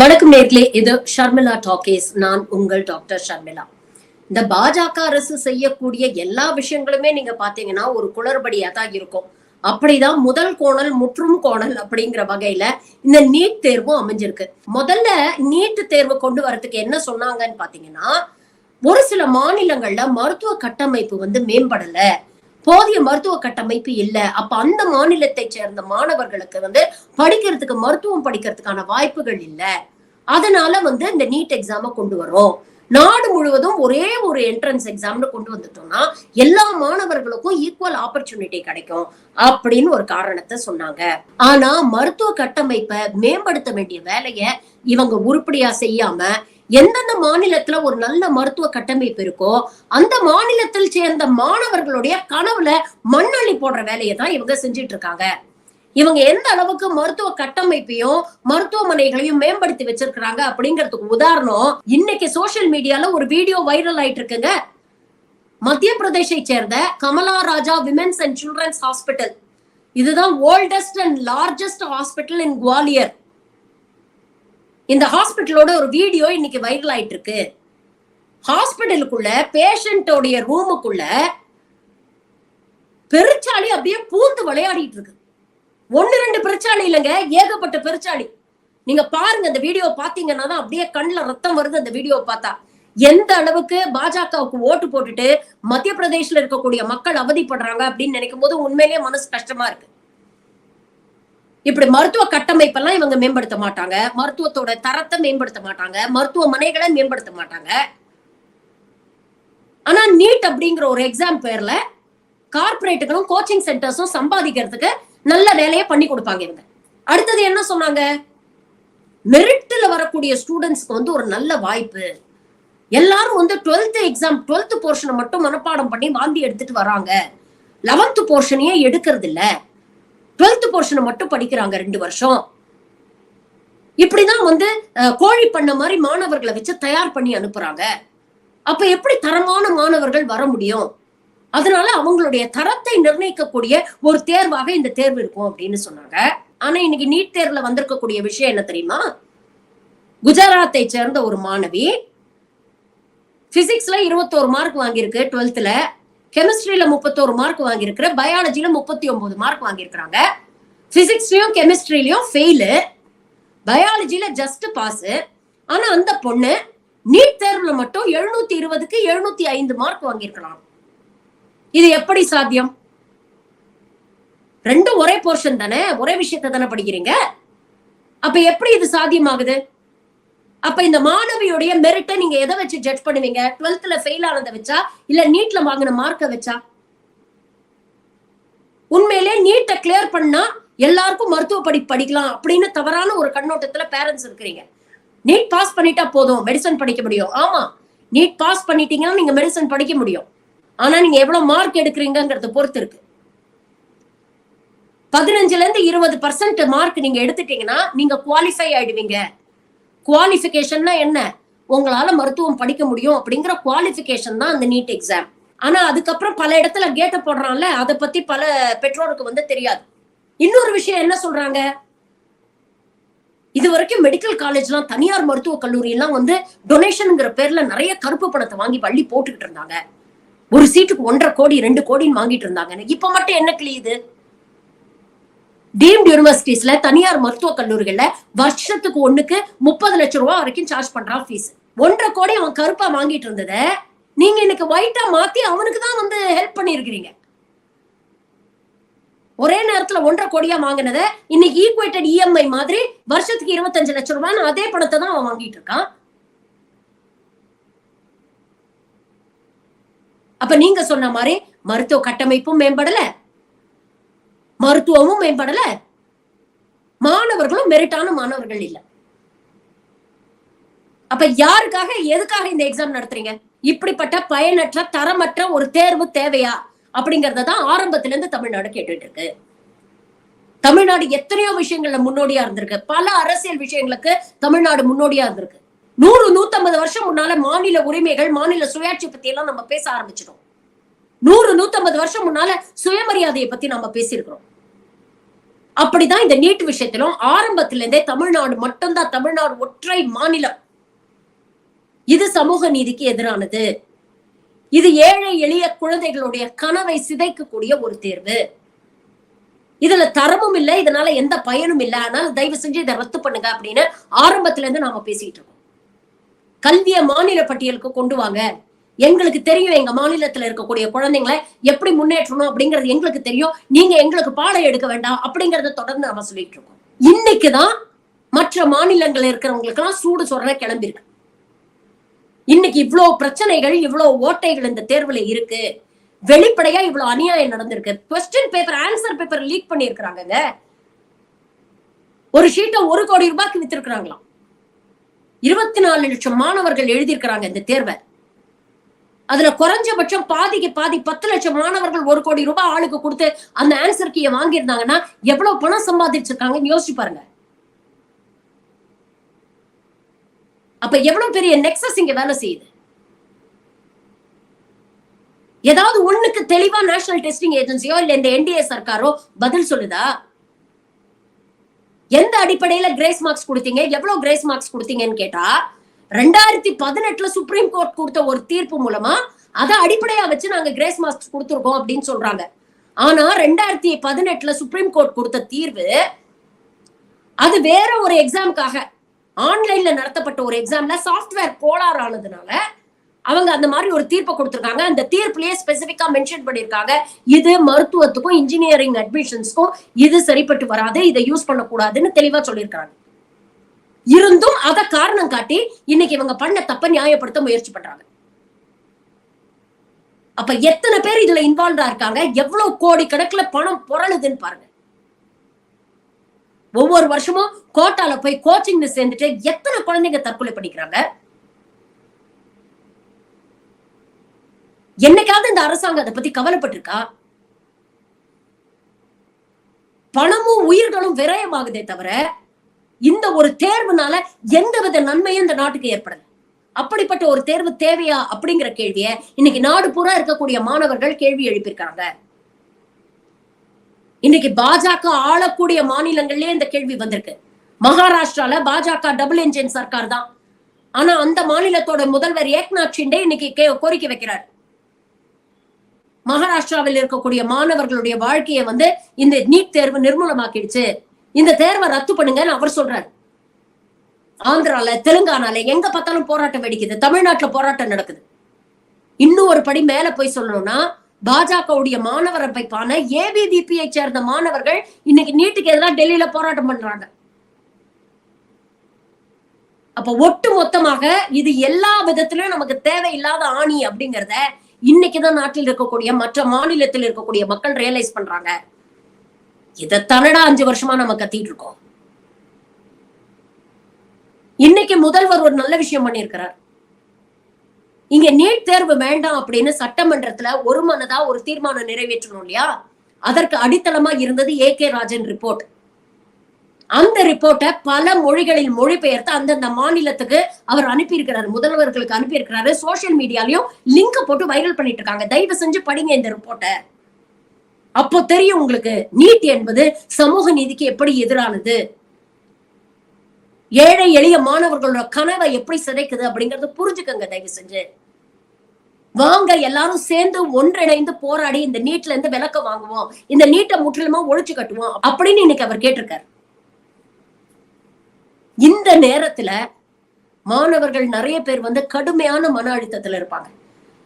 வணக்கம் நேர்களே, இது ஷர்மிளா டாக்கீஸ். நான் உங்கள் டாக்டர் ஷர்மிளா. இந்த பாஜக அரசு செய்யக்கூடிய எல்லா விஷயங்களுமே நீங்க பாத்தீங்கன்னா ஒரு குளறுபடியா தான் இருக்கும். அப்படிதான் முதல் கோணல் முற்றும் கோணல் அப்படிங்கிற வகையில இந்த நீட் தேர்வும் அமைஞ்சிருக்கு. முதல்ல நீட் தேர்வு கொண்டு வரதுக்கு என்ன சொன்னாங்கன்னு பாத்தீங்கன்னா, ஒரு சில மாநிலங்கள்ல மருத்துவ கட்டமைப்பு மேம்படல, போதிய மருத்துவ கட்டமைப்பு இல்ல. அப்ப அந்த மாநிலத்தை சேர்ந்த மாணவர்களுக்கு படிக்கிறதுக்கு மருத்துவம் படிக்கிறதுக்கான வாய்ப்புகள் இல்ல. அதனால இந்த நீட் எக்ஸாம கொண்டு வரோம். நாடு முழுவதும் ஒரே ஒரு என்ட்ரன்ஸ் எக்ஸாம்னு கொண்டு வந்துட்டோம்னா எல்லா மாணவர்களுக்கும் ஈக்குவல் ஆப்பர்ச்சுனிட்டி கிடைக்கும் அப்படின்னு ஒரு காரணத்தை சொன்னாங்க. ஆனா மருத்துவ கட்டமைப்பை மேம்படுத்த வேண்டிய வேலையை இவங்க உருப்படியா செய்யாம எந்தெந்த மாநிலத்துல ஒரு நல்ல மருத்துவ கட்டமைப்பு இருக்கோ அந்த மாநிலத்தில் சேர்ந்த மாணவர்களுடைய கனவுல மண்ணள்ளி போடுற வேலையை தான் இவங்க செஞ்சிட்டு இருக்காங்க. இவங்க எந்த அளவுக்கு மருத்துவ கட்டமைப்பையும் மருத்துவமனைகளையும் மேம்படுத்தி வச்சிருக்கிறாங்க அப்படிங்கிறதுக்கு உதாரணம் இன்னைக்கு சோசியல் மீடியால ஒரு வீடியோ வைரல் ஆயிட்டு இருக்குங்க. மத்திய பிரதேசை சேர்ந்த கமலா ராஜா விமென்ஸ் அண்ட் சில்ட்ரன்ஸ் ஹாஸ்பிட்டல், இதுதான் ஓல்டஸ்ட் அண்ட் லார்ஜஸ்ட் ஹாஸ்பிட்டல் இன் குவாலியர். இந்த ஹாஸ்பிட்டலோட ஒரு வீடியோ இன்னைக்கு வைரல் ஆயிட்டு இருக்கு. ஹாஸ்பிட்டலுக்குள்ள பேஷண்டோடைய ரூமுக்குள்ள பெருச்சாளி அப்படியே பூந்து விளையாடிட்டு இருக்கு. ஒன்னு ரெண்டு பெருச்சாளி இல்லைங்க, ஏகப்பட்ட பெருச்சாளி. நீங்க பாருங்க, அந்த வீடியோ பாத்தீங்கன்னா தான் அப்படியே கண்ணுல ரத்தம் வருது. அந்த வீடியோ பார்த்தா எந்த அளவுக்கு பாஜகவுக்கு ஓட்டு போட்டுட்டு மத்திய பிரதேசல இருக்கக்கூடிய மக்கள் அவதிப்படுறாங்க அப்படின்னு நினைக்கும் போது உண்மையிலேயே மனசு கஷ்டமா இருக்கு. இப்படி மருத்துவ கட்டமைப்பெல்லாம் இவங்க மேம்படுத்த மாட்டாங்க, மருத்துவத்தோட தரத்தை மேம்படுத்த மாட்டாங்க, மருத்துவமனைகளை மேம்படுத்த மாட்டாங்க. ஆனா நீட் அப்படிங்கிற ஒரு எக்ஸாம் பேர்ல கார்பரேட்டுகளும் கோச்சிங் சென்டர்ஸும் சம்பாதிக்கிறதுக்கு நல்ல வேலையை பண்ணி கொடுப்பாங்க இவங்க. அடுத்தது என்ன சொன்னாங்க, மெரிட்ல வரக்கூடிய ஸ்டூடெண்ட்ஸ்க்கு ஒரு நல்ல வாய்ப்பு. எல்லாரும் 12th எக்ஸாம் 12th போர்ஷனை மட்டும் மனப்பாடம் பண்ணி வாந்தி எடுத்துட்டு வராங்க, 11th போர்ஷனையே எடுக்கிறது இல்ல, 12th போர்ஷனை மட்டும் படிக்கிறாங்க 2 வருஷம். இப்படிதான் கோழி பண்ண மாதிரி மாணவர்களை வச்சு தயார் பண்ணி அனுப்புறாங்க. அப்ப எப்படி தரமான மாணவர்கள் வர முடியும்? அதனால அவங்களுடைய தரத்தை நிர்ணயிக்கக்கூடிய ஒரு தேர்வாக இந்த தேர்வு இருக்கும் அப்படின்னு சொன்னாங்க. ஆனா இன்னைக்கு நீட் தேர்வுல வந்திருக்கக்கூடிய விஷயம் என்ன தெரியுமா? குஜராத்தை சேர்ந்த ஒரு மாணவி பிசிக்ஸ்ல 21 மார்க் வாங்கியிருக்கு 12th, கெமிஸ்ட்ரியில 31 மார்க் வாங்கியிருக்கிற, பயாலஜில 39 மார்க் வாங்கியிருக்கிறாங்க. பிசிக்ஸ்லயும் கெமிஸ்ட்ரியிலயும் ஃபெயிலு, பயாலஜில ஜஸ்ட் பாஸ். ஆனா அந்த பொண்ணு நீட் தேர்வுல மட்டும் 720க்கு 705 மார்க் வாங்கியிருக்கலாம். இது எப்படி சாத்தியம்? ரெண்டும் ஒரே போர்ஷன் தானே, ஒரே விஷயத்தை தானே படிக்கிறீங்க. அப்ப எப்படி இது சாத்தியமாகுது? அப்ப இந்த மாணவியுடைய மெரிட்டை நீங்க எதை வச்சு ஜட்ஜ் பண்ணுவீங்க? 12th ஃபெயில் ஆனதை வச்சா, இல்ல நீட்ல வாங்கின மார்க்கை வச்சா? உண்மையிலே நீட்டை கிளியர் பண்ணா எல்லாருக்கும் மருத்துவ படிக்கலாம் அப்படின்னு தவறான ஒரு கண்ணோட்டத்துல பேரண்ட்ஸ் இருக்கிறீங்க. நீட் பாஸ் பண்ணிட்டா போதும் மெடிசன் படிக்க முடியும். ஆமா, நீட் பாஸ் பண்ணிட்டீங்கன்னா நீங்க மெடிசன் படிக்க முடியும். ஆனா நீங்க எவ்வளவு மார்க் எடுக்கிறீங்கிறத பொறுத்து இருக்கு. 15ல இருந்து 20% மார்க் நீங்க எடுத்துட்டீங்கன்னா நீங்க குவாலிஃபை ஆயிடுவீங்க. குவாலிஃபிகேஷன்னா என்ன? உங்களால மருத்துவம் படிக்க முடியும் அப்படிங்கிற குவாலிஃபிகேஷன் தான் அந்த நீட் எக்ஸாம். ஆனா அதுக்கப்புறம் பல இடத்துல கேட்ட போடுறான்ல, அதை பத்தி பல பெற்றோருக்கு தெரியாது. இன்னொரு விஷயம் என்ன சொல்றாங்க, இது வரைக்கும் மெடிக்கல் காலேஜ்லாம் தனியார் மருத்துவ கல்லூரி எல்லாம் டொனேஷன்ங்கிற பேர்ல நிறைய கருப்பு பணத்தை வாங்கி வள்ளி போட்டுக்கிட்டு இருந்தாங்க. ஒரு சீட்டுக்கு 1.5 கோடி 2 கோடின்னு வாங்கிட்டு இருந்தாங்க. இப்ப மட்டும் என்ன கிளியுது? டீம்டு யூனிவர்சிட்டிஸ்ல தனியார் மருத்துவ கல்லூரிகள்ல வருஷத்துக்கு ஒண்ணுக்கு 30 லட்சம் ரூபாய் வரைக்கும் சார்ஜ் பண்றான் ஃபீஸ். 1.5 கோடி அவன் கருப்பா வாங்கிட்டு இருந்தத நீங்க இன்னைக்கு ஒயிட்டா மாத்தி அவனுக்கு தான் ஹெல்ப் பண்ணிருக்கீங்க. ஒரே நேரத்துல 1.5 கோடியா வாங்கினத இன்னைக்கு ஈக்குவேட்டட் இஎம்ஐ மாதிரி வருஷத்துக்கு 25 லட்சம் ரூபாய் அதே பணத்தை தான் அவன் வாங்கிட்டு இருக்கான். அப்ப நீங்க சொன்ன மாதிரி மருத்துவ கட்டமைப்பும் மேம்படல, மருத்துவமும் மேம்படல, மாணவர்களும் மெரிட்டான மாணவர்கள் இல்ல. அப்ப யாருக்காக எதுக்காக இந்த எக்ஸாம் நடத்துறீங்க? இப்படிப்பட்ட பயனற்ற தரமற்ற ஒரு தேர்வு தேவையா அப்படிங்கறத தான் ஆரம்பத்துல இருந்து தமிழ்நாடு கேட்டுட்டு இருக்கு. தமிழ்நாடு எத்தனையோ விஷயங்கள்ல முன்னோடியா இருந்திருக்கு. பல அரசியல் விஷயங்களுக்கு தமிழ்நாடு முன்னோடியா இருந்திருக்கு. 100-150 வருஷம் முன்னால மாநில உரிமைகள், மாநில சுயாட்சி பத்தி எல்லாம் நம்ம பேச ஆரம்பிச்சிட்டோம். 100-150 வருஷம் முன்னால சுயமரியாதையை பத்தி நம்ம பேசியிருக்கிறோம். அப்படிதான் இந்த நீட் விஷயத்திலும் ஆரம்பத்திலிருந்தே தமிழ்நாடு மட்டும்தான், தமிழ்நாடு ஒற்றை மாநிலம் இது சமூக நீதிக்கு எதிரானது. இது ஏழை எளிய குழந்தைகளுடைய கனவை சிதைக்கக்கூடிய ஒரு தேர்வு. இதுல தரமும் இல்லை, இதனால எந்த பயனும் இல்லை. அதனால தயவு செஞ்சு இதை ரத்து பண்ணுங்க அப்படின்னு ஆரம்பத்துல இருந்து நாம பேசிட்டு இருக்கோம். கல்விய மாநில பட்டியலுக்கு கொண்டு வாங்க, எங்களுக்கு தெரியும் எங்க மாநிலத்துல இருக்கக்கூடிய குழந்தைங்களை எப்படி முன்னேற்றணும் அப்படிங்கிறது எங்களுக்கு தெரியும், நீங்க எங்களுக்கு பாடம் எடுக்க வேண்டாம் அப்படிங்கறத தொடர்ந்து நாம சொல்லிட்டு இருக்கோம். இன்னைக்குதான் மற்ற மாநிலங்கள் இருக்கிறவங்களுக்கு எல்லாம் சூடு சொரண கிளம்பிருக்கு. இன்னைக்கு இவ்வளவு பிரச்சனைகள், இவ்வளவு ஓட்டைகள் இந்த தேர்வுல இருக்கு, வெளிப்படையா இவ்வளவு அநியாயம் நடந்திருக்கு. Question paper, answer paper leak பண்ணி இருக்கிறாங்க. ஒரு ஷீட்டை 1 கோடி ரூபாய்க்கு வித்திருக்கிறாங்களாம். 24 லட்சம் மாணவர்கள் எழுதியிருக்கிறாங்க இந்த தேர்வை. அதுல குறைஞ்சபட்சம் பாதிக்கு பாதி 10 லட்சம் மாணவர்கள் 1 கோடி ரூபாய் ஆளுக்கு கொடுத்து அந்த ஆன்சர் கீயை வாங்கியிருந்தாங்கன்னா எவ்வளவு பணம் சம்பாதிச்சிருக்காங்கன்னு யோசிச்சு பாருங்க. அப்ப எவ்வளவு பெரிய நெக்ஸஸ் இங்க வேலை செய்யுது. ஏதாவது ஒண்ணுக்கு தெளிவா நேஷனல் டெஸ்டிங் ஏஜென்சியோ இல்ல இந்த என்டிஏ சர்க்காரோ பதில் சொல்லுதா? எந்த அடிப்படையில கிரேஸ் மார்க்ஸ் கொடுத்தீங்க, எவ்வளவு கிரேஸ் மார்க்ஸ் கொடுத்தீங்கன்னு கேட்டா 2018 சுப்ரீம் கோர்ட் கொடுத்த ஒரு தீர்ப்பு மூலமா அதை அடிப்படையா வச்சு நாங்க கிரேஸ் மார்க்ஸ் கொடுத்திருக்கோம் அப்படின்னு சொல்றாங்க. ஆனா 2018 சுப்ரீம் கோர்ட் கொடுத்த தீர்வு அது வேற ஒரு எக்ஸாமுக்காக ஆன்லைன்ல நடத்தப்பட்ட ஒரு எக்ஸாம்ல சாஃப்ட்வேர் கோளாறு ஆனதுனால அவங்க அந்த மாதிரி ஒரு தீர்ப்பை கொடுத்திருக்காங்க. அந்த தீர்ப்புலயே ஸ்பெசிபிக்கா மென்ஷன் பண்ணிருக்காங்க, இது மருத்துவத்துக்கும் இன்ஜினியரிங் அட்மிஷன்ஸ்க்கும் இது சரிப்பட்டு வராது, இதை யூஸ் பண்ணக்கூடாதுன்னு தெளிவா சொல்லியிருக்காங்க. இருந்தும் அதை காரணம் காட்டி இன்னைக்கு இவங்க பண்ண தப்ப நியாயப்படுத்த முயற்சி பண்றாங்க. அப்ப எத்தனை பேர் இதுல இன்வால்வா இருக்காங்க, எவ்வளவு கோடி கணக்குல பணம் புரளுதுன்னு பாருங்க. ஒவ்வொரு வருஷமும் கோட்டால போய் கோச்சிங் சேர்ந்துட்டு எத்தனை குழந்தைங்க தற்கொலை பண்ணிக்கிறாங்க. என்னைக்காவது இந்த அரசாங்கம் அதை பத்தி கவலைப்பட்டிருக்கா? பணமும் உயிர்களும் விரயமாகுதே தவிர இந்த ஒரு தேர்வுனால எந்தவித நன்மையும் இந்த நாட்டுக்கு ஏற்படல. அப்படிப்பட்ட ஒரு தேர்வு தேவையா அப்படிங்கிற கேள்விய இன்னைக்கு நாடு பூரா இருக்கக்கூடிய மாணவர்கள் கேள்வி எழுப்பியிருக்காங்க. இன்னைக்கு பாஜக ஆளக்கூடிய மாநிலங்கள்லயே இந்த கேள்வி வந்திருக்கு. மகாராஷ்டிரால பாஜக டபுள் என்ஜின் சர்க்கார் தான். ஆனா அந்த மாநிலத்தோட முதல்வர் ஏக்நாத் ஷிண்டே இன்னைக்கு கோரிக்கை வைக்கிறார். மகாராஷ்டிராவில் இருக்கக்கூடிய மாணவர்களுடைய வாழ்க்கையை இந்த நீட் தேர்வு நிர்மூலமாக்கிடுச்சு, இந்த தேர்வை ரத்து பண்ணுங்கன்னு அவர் சொல்றாரு. ஆந்திரால, தெலுங்கானால எங்க பார்த்தாலும் போராட்டம் வெடிக்குது, தமிழ்நாட்டுல போராட்டம் நடக்குது. இன்னும் ஒரு படி மேல போய் சொல்லணும்னா பாஜகவுடைய மாணவர் அமைப்பான ஏபிவிபியை சேர்ந்த மாணவர்கள் இன்னைக்கு நீட்டுக்கு எதிராக டெல்லியில போராட்டம் பண்றாங்க. அப்ப ஒட்டு மொத்தமாக இது எல்லா விதத்திலும் நமக்கு தேவையில்லாத ஆணி அப்படிங்கறத இன்னைக்குதான் நாட்டில் இருக்கக்கூடிய மற்ற மாநிலத்தில் இருக்கக்கூடிய மக்கள் ரியலைஸ் பண்றாங்க. இதைத்தானடா 5 வருஷமா நம்ம கத்திட்டு இருக்கோம். இன்னைக்கு முதல்வர் ஒரு நல்ல விஷயம் பண்ணியிருக்கிறார். இங்க நீட் தேர்வு வேண்டாம் அப்படின்னு சட்டமன்றத்துல ஒரு மனதா ஒரு தீர்மானம் நிறைவேற்றணும் இல்லையா? அதற்கு அடித்தளமா இருந்தது AK ராஜன் ரிப்போர்ட். அந்த ரிப்போர்ட்டை பல மொழிகளில் மொழிபெயர்த்து அந்தந்த மாநிலத்துக்கு அவர் அனுப்பியிருக்கிறாரு, முதல்வர்களுக்கு அனுப்பியிருக்கிறாரு. சோசியல் மீடியாலையும் லிங்க் போட்டு வைரல் பண்ணிட்டு இருக்காங்க. தயவு செஞ்சு படிங்க இந்த ரிப்போர்ட்டை. அப்போ தெரியும் உங்களுக்கு நீட் என்பது சமூக நீதிக்கு எப்படி எதிரானது, ஏழை எளிய மாணவர்களோட கனவை எப்படி சிதைக்குது அப்படிங்கறத புரிஞ்சுக்கங்க. தயவு செஞ்சு வாங்க எல்லாரும் சேர்ந்து ஒன்றிணைந்து போராடி இந்த நீட்ல இருந்து விலக்க வாங்குவோம், இந்த நீட்டை முற்றிலுமா ஒழிச்சு கட்டுவோம் அப்படின்னு இன்னைக்கு அவர் கேட்டிருக்காரு. இந்த நேரத்துல மாணவர்கள் நிறைய பேர் கடுமையான மன அழுத்தத்துல இருப்பாங்க.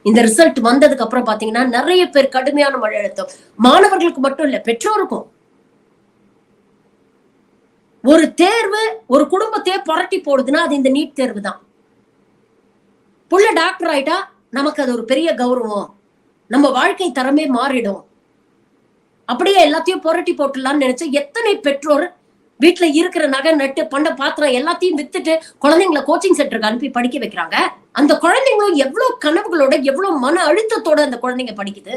இந்த ரிசல்ட் வந்ததுக்கு அப்புறம் பாத்தீங்கன்னா நிறைய பேர் கடுமையான மன அழுத்தம், மாணவர்களுக்கு மட்டும் இல்ல பெற்றோருக்கும். ஒரு தேர்வு ஒரு குடும்பத்தையே புரட்டி போடுதுன்னா அது இந்த நீட் தேர்வு தான். புள்ள டாக்டர் ஆயிட்டா நமக்கு அது ஒரு பெரிய கௌரவம், நம்ம வாழ்க்கை தரமே மாறிடும். அப்படியே எல்லாத்தையும் புரட்டி போட்டுலான்னு நினைச்ச எத்தனை பெற்றோர் வீட்டுல இருக்கிற நகை நட்டு பண்ட பாத்திரம் எல்லாத்தையும் வித்துட்டு குழந்தைங்களை கோச்சிங் சென்டருக்கு அனுப்பி படிக்க வைக்கிறாங்க. அந்த குழந்தைங்களும் எவ்வளவு கனவுகளோட எவ்வளவு மன அழுத்தத்தோட அந்த குழந்தைங்க படிக்குது.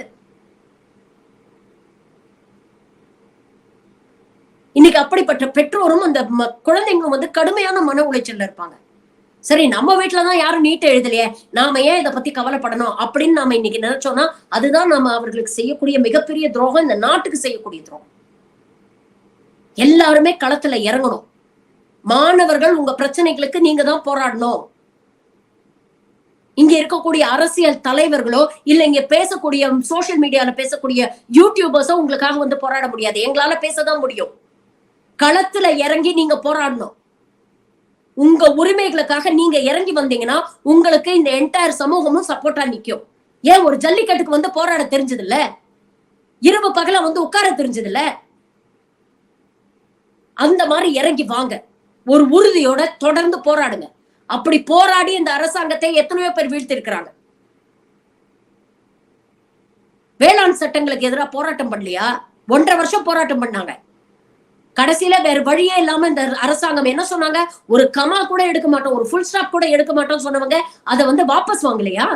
இன்னைக்கு அப்படிப்பட்ட பெற்றோரும் அந்த குழந்தைங்களும் கடுமையான மன உளைச்சல்ல இருப்பாங்க. சரி, நம்ம வீட்டுலதான் யாரும் நீட்டை எழுதலையே, நாம ஏன் இதை பத்தி கவலைப்படணும் அப்படின்னு நாம இன்னைக்கு நினைச்சோம்னா அதுதான் நாம அவர்களுக்கு செய்யக்கூடிய மிகப்பெரிய துரோகம், இந்த நாட்டுக்கு செய்யக்கூடிய துரோகம். எல்லாருமே களத்துல இறங்கணும். மாணவர்கள் உங்க பிரச்சனைகளுக்கு நீங்க தான் போராடணும். இங்க இருக்கக்கூடிய அரசியல் தலைவர்களோ இல்ல இங்க பேசக்கூடிய சோசியல் மீடியால பேசக்கூடிய யூடியூபர்ஸோ உங்களுக்காக வந்து போராட முடியாது. எங்களால பேசதான் முடியும். களத்துல இறங்கி நீங்க போராடணும். உங்க உரிமைகளுக்காக நீங்க இறங்கி வந்தீங்கன்னா உங்களுக்கு இந்த என்டையர் சமூகமும் சப்போர்ட்டா நிக்கும். ஏன் ஒரு ஜல்லிக்கட்டுக்கு வந்து போராட தெரிஞ்சது இல்ல? இரவு பகல வந்து உட்கார தெரிஞ்சது இல்ல? அந்த மாதிரி இறங்கி வாங்க. ஒரு உறுதியோட தொடர்ந்து போராடுங்க. அப்படி போராடி இந்த அரசாங்கத்தை எத்தனையோ பேர் வீழ்த்திருக்கிறாங்க. வேளாண் சட்டங்களுக்கு எதிராக போராட்டம் பண்ணலையா? 1.5 வருஷம் போராட்டம் பண்ணாங்க. கடைசியில வேற வழியே இல்லாம இந்த அரசாங்கம் என்ன சொன்னாங்க? ஒரு கமா கூட எடுக்க மாட்டோம், ஒரு ஃபுல் ஸ்டாப் கூட எடுக்க மாட்டோம் சொன்னவங்க அதை வந்து வாபஸ் வாங்கலையா?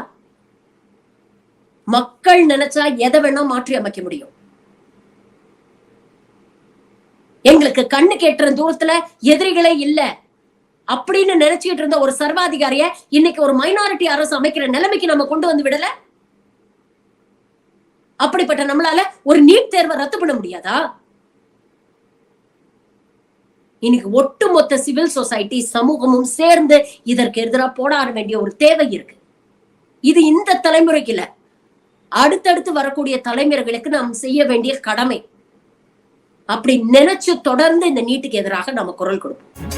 மக்கள் நினைச்சா எதை வேணா மாற்றி அமைக்க முடியும். எங்களுக்கு கண்ணு கேட்டுற தூரத்துல எதிரிகளே இல்ல அப்படின்னு நினைச்சுட்டு இருந்த ஒரு சர்வாதிகாரிய இன்னைக்கு ஒரு மைனாரிட்டி அரசு அமைக்கிற நிலைமைக்கு நம்ம கொண்டு வந்து விடல. அப்படிப்பட்ட நம்மளால ஒரு நீட் தேர்வை ரத்து பண்ண முடியாதா? இன்னைக்கு ஒட்டுமொத்த சிவில் சொசைட்டி சமூகமும் சேர்ந்து இதற்கு எதிராக போராட வேண்டிய ஒரு தேவை இருக்கு. இது இந்த தலைமுறைக்கு இல்ல, அடுத்தடுத்து வரக்கூடிய தலைமுறைகளுக்கு நாம் செய்ய வேண்டிய கடமை. அப்படி நினைச்சு தொடர்ந்து இந்த நீட்டுக்கு எதிராக நம்ம குரல் கொடுப்போம்.